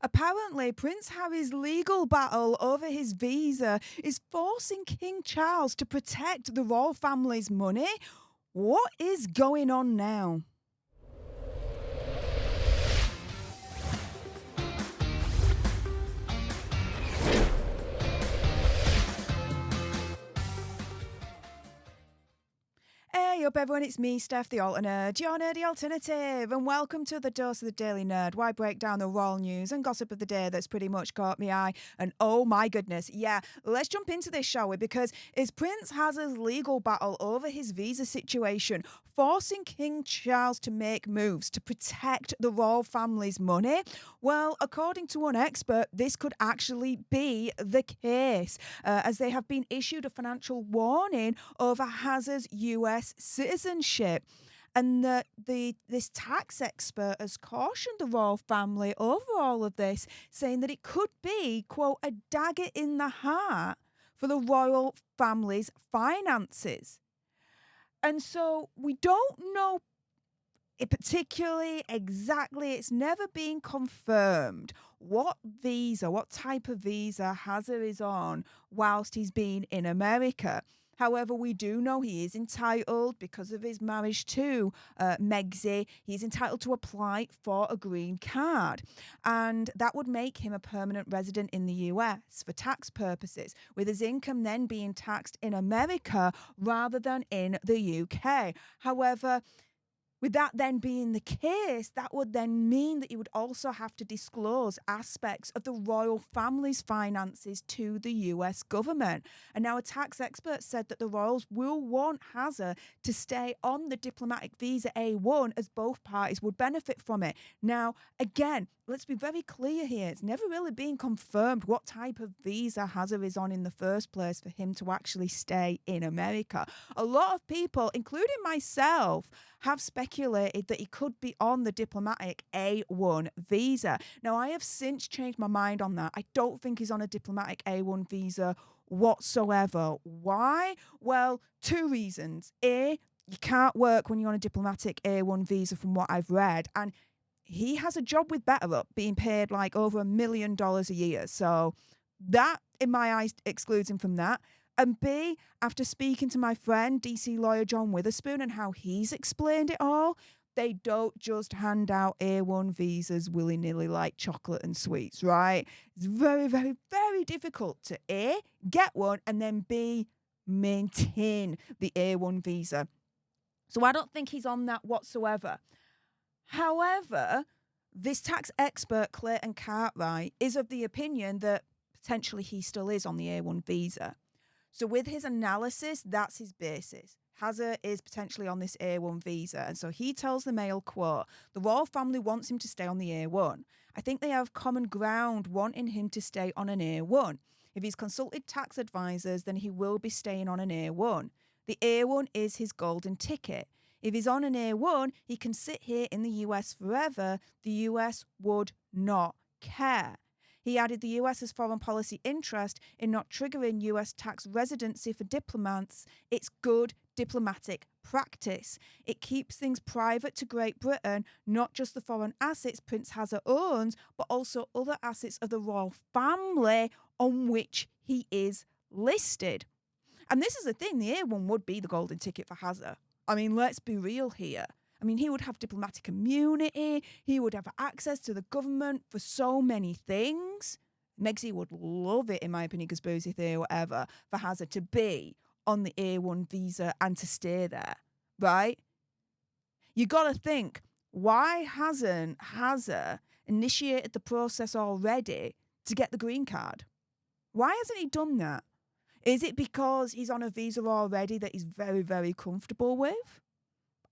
Apparently, Prince Harry's legal battle over his visa is forcing King Charles to protect the royal family's money. What is going on now? Hey up everyone, it's me, Stef the Alternate, your nerdy alternative, and welcome to the Dose of the Daily Nerd, where I break down the royal news and gossip of the day that's pretty much caught me eye. And oh my goodness, yeah, let's jump into this, shall we? Because is Prince Harry's legal battle over his visa situation forcing King Charles to make moves to protect the royal family's money? Well, according to one expert, this could actually be the case, as they have been issued a financial warning over Harry's US citizenship. And this tax expert has cautioned the royal family over all of this, saying that it could be, quote, a dagger in the heart for the royal family's finances. And so we don't know it particularly exactly, it's never been confirmed what type of visa Hazard is on whilst he's been in America. However, we do know he is entitled, because of his marriage to Megxie, he's entitled to apply for a green card. And that would make him a permanent resident in the US for tax purposes, with his income then being taxed in America rather than in the UK. However, with that then being the case, that would then mean that you would also have to disclose aspects of the royal family's finances to the US government. And now a tax expert said that the royals will want Hazard to stay on the diplomatic visa A1, as both parties would benefit from it. Now, again, let's be very clear here. It's never really been confirmed what type of visa Hazard is on in the first place for him to actually stay in America. A lot of people, including myself, have speculated that he could be on the diplomatic A1 visa. Now, I have since changed my mind on that. I don't think he's on a diplomatic A1 visa whatsoever. Why? Well, two reasons. A, you can't work when you're on a diplomatic A1 visa from what I've read. And he has a job with BetterUp being paid like over $1 million a year. So that, in my eyes, excludes him from that. And B, after speaking to my friend, DC lawyer John Witherspoon, and how he's explained it all, they don't just hand out A1 visas willy-nilly like chocolate and sweets, right? It's very, very, very difficult to A, get one, and then B, maintain the A1 visa. So I don't think he's on that whatsoever. However, this tax expert, Clayton Cartwright, is of the opinion that potentially he still is on the A1 visa. So with his analysis, that's his basis. Hazard is potentially on this A1 visa. And so he tells the Mail, quote, the royal family wants him to stay on the A1. I think they have common ground wanting him to stay on an A1. If he's consulted tax advisors, then he will be staying on an A1. The A1 is his golden ticket. If he's on an A1, he can sit here in the US forever. The US would not care. He added the US's foreign policy interest in not triggering US tax residency for diplomats. It's good diplomatic practice. It keeps things private to Great Britain, not just the foreign assets Prince Hazard owns, but also other assets of the royal family on which he is listed. And this is the thing, the A1 would be the golden ticket for Hazard. I mean, let's be real here. I mean, he would have diplomatic immunity. He would have access to the government for so many things. Megxie would love it, in my opinion, conspiracy theory, whatever, for Hazard to be on the A1 visa and to stay there, right? You got to think, why hasn't Hazard initiated the process already to get the green card? Why hasn't he done that? Is it because he's on a visa already that he's very, very comfortable with?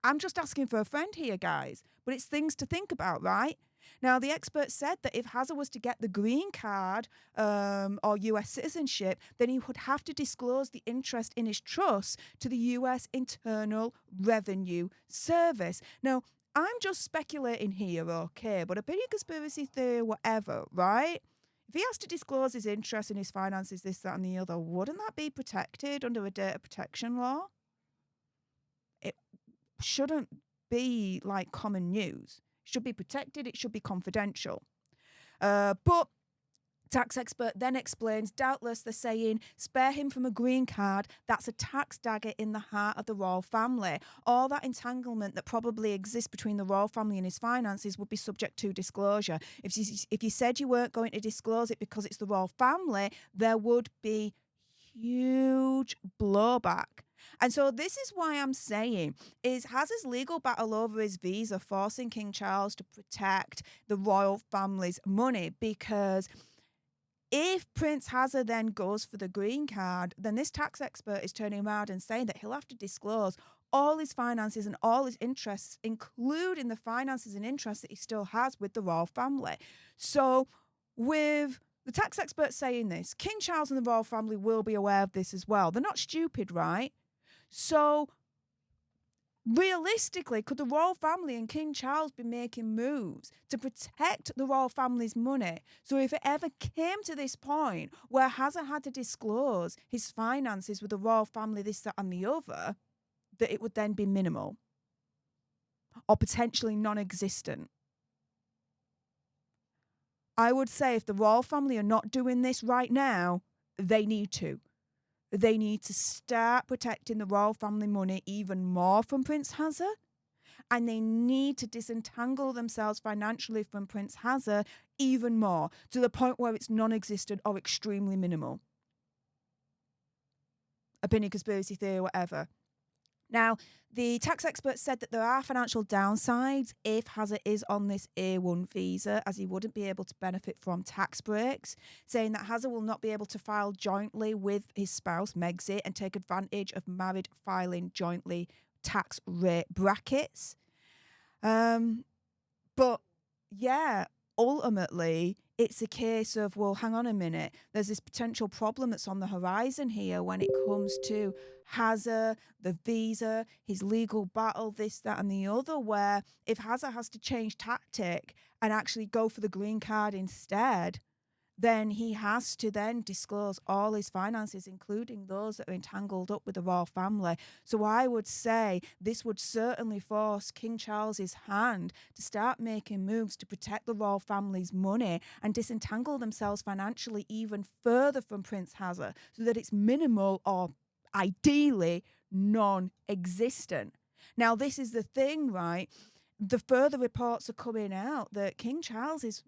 I'm just asking for a friend here, guys, but it's things to think about, right? Now, the expert said that if Hazard was to get the green card or US citizenship, then he would have to disclose the interest in his trust to the US Internal Revenue Service. Now, I'm just speculating here, okay, but opinion, conspiracy theory, whatever, right? If he has to disclose his interest in his finances, this, that, and the other, wouldn't that be protected under a data protection law? It shouldn't be like common news. It should be protected. It should be confidential. But tax expert then explains, doubtless they're saying, spare him from a green card. That's a tax dagger in the heart of the royal family. All that entanglement that probably exists between the royal family and his finances would be subject to disclosure. If you said you weren't going to disclose it because it's the royal family, there would be huge blowback. And so this is why I'm saying has his legal battle over his visa forcing King Charles to protect the royal family's money, because if Prince Hazard then goes for the green card, then this tax expert is turning around and saying that he'll have to disclose all his finances and all his interests, including the finances and interests that he still has with the royal family. So with the tax expert saying this, King Charles and the royal family will be aware of this as well. They're not stupid, right? So realistically, could the royal family and King Charles be making moves to protect the royal family's money? So if it ever came to this point where Hazard had to disclose his finances with the royal family, this, that, and the other, that it would then be minimal or potentially non-existent. I would say if the royal family are not doing this right now, they need to. They need to start protecting the royal family money even more from Prince Hazard. And they need to disentangle themselves financially from Prince Hazard even more, to the point where it's non-existent or extremely minimal. Opinion, conspiracy theory, whatever. Now, the tax expert said that there are financial downsides if Hazard is on this A1 visa, as he wouldn't be able to benefit from tax breaks, saying that Hazard will not be able to file jointly with his spouse, Megxit, and take advantage of married filing jointly tax rate brackets. But yeah, ultimately, it's a case of, well, hang on a minute. There's this potential problem that's on the horizon here when it comes to Hazard, the visa, his legal battle, this, that, and the other, where if Hazard has to change tactic and actually go for the green card instead, then he has to then disclose all his finances, including those that are entangled up with the royal family. So I would say this would certainly force King Charles's hand to start making moves to protect the royal family's money and disentangle themselves financially even further from Prince Hazard, so that it's minimal or ideally non-existent. Now, this is the thing, right? The further reports are coming out that King Charles is,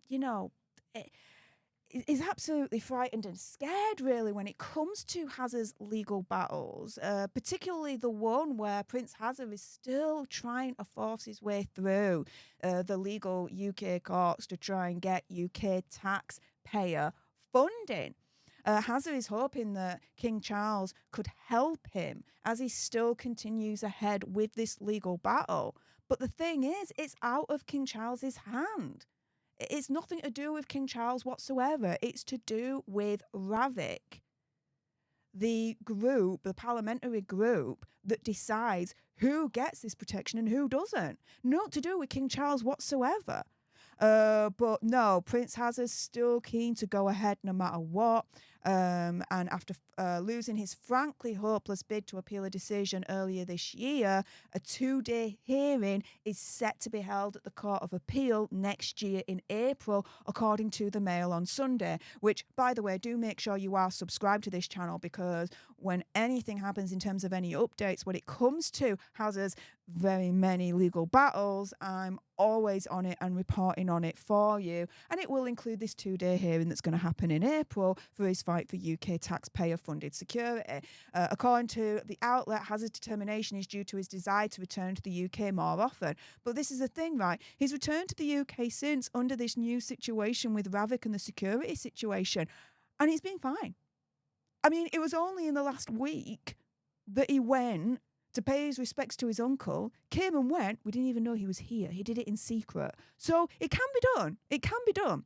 is absolutely frightened and scared, really, when it comes to Hazard's legal battles, particularly the one where Prince Hazard is still trying to force his way through the legal UK courts to try and get UK taxpayer funding. Hazard is hoping that King Charles could help him as he still continues ahead with this legal battle. But the thing is, it's out of King Charles's hand. It's nothing to do with King Charles whatsoever. It's to do with Ravik, the group, the parliamentary group that decides who gets this protection and who doesn't. Not to do with King Charles whatsoever. But no, Prince Hazard's still keen to go ahead no matter what. And after losing his frankly hopeless bid to appeal a decision earlier this year, a 2-day hearing is set to be held at the Court of Appeal next year in April, according to the Mail on Sunday, which, by the way, do make sure you are subscribed to this channel, because when anything happens in terms of any updates, when it comes to Hazard's very many legal battles, I'm always on it and reporting on it for you. And it will include this 2-day hearing that's going to happen in April for his fight for UK taxpayer-funded security. According to the outlet, Hazard's determination is due to his desire to return to the UK more often. But this is the thing, right? He's returned to the UK since under this new situation with Ravik and the security situation, and he's been fine. I mean, it was only in the last week that he went to pay his respects to his uncle, came and went. We didn't even know he was here. He did it in secret. So it can be done. It can be done.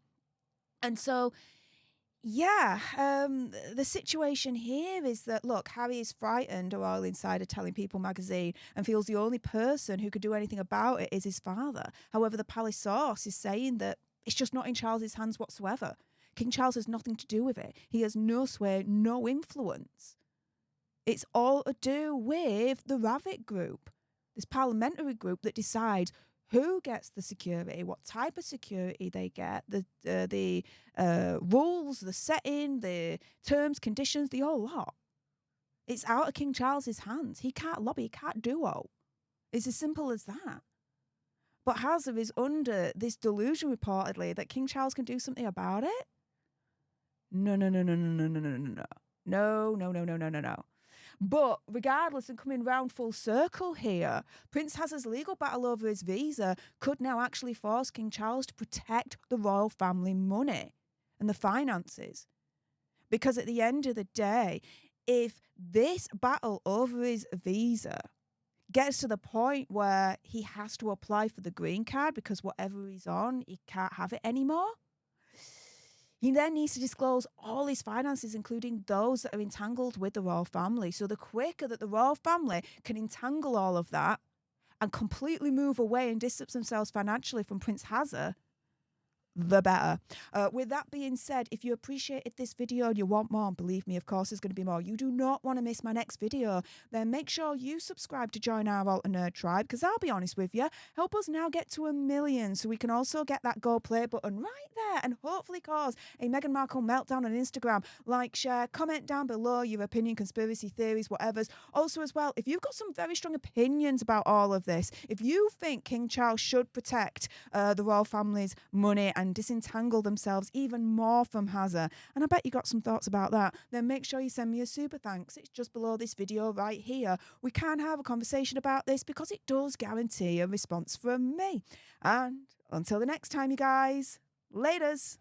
And so, yeah, the situation here is that, look, Harry is frightened, a Royal Insider telling People magazine, and feels the only person who could do anything about it is his father. However, the palace source is saying that it's just not in Charles's hands whatsoever. King Charles has nothing to do with it. He has no sway, no influence. It's all to do with the Ravik group, this parliamentary group that decides who gets the security, what type of security they get, the rules, the setting, the terms, conditions, the whole lot. It's out of King Charles's hands. He can't lobby, he can't do-o. It's as simple as that. But Hazza is under this delusion, reportedly, that King Charles can do something about it. No. But regardless, and coming round full circle here, Prince Hazza's legal battle over his visa could now actually force King Charles to protect the royal family money and the finances. Because at the end of the day, if this battle over his visa gets to the point where he has to apply for the green card because whatever he's on, he can't have it anymore, he then needs to disclose all his finances, including those that are entangled with the royal family. So the quicker that the royal family can entangle all of that and completely move away and distance themselves financially from Prince Hazza, the better. With that being said, if you appreciated this video and you want more, and believe me, of course there's going to be more, you do not want to miss my next video, then make sure you subscribe to join our Alter Nerd tribe, because I'll be honest with you, help us now get to 1 million so we can also get that go play button right there and hopefully cause a Meghan Markle meltdown on Instagram. Like, share, comment down below your opinion, conspiracy theories, whatever's. Also as well, if you've got some very strong opinions about all of this, if you think King Charles should protect the royal family's money and disentangle themselves even more from Hazza, and I bet you got some thoughts about that, then make sure you send me a super thanks. It's just below this video right here. We can have a conversation about this because it does guarantee a response from me. And until the next time, you guys, laters.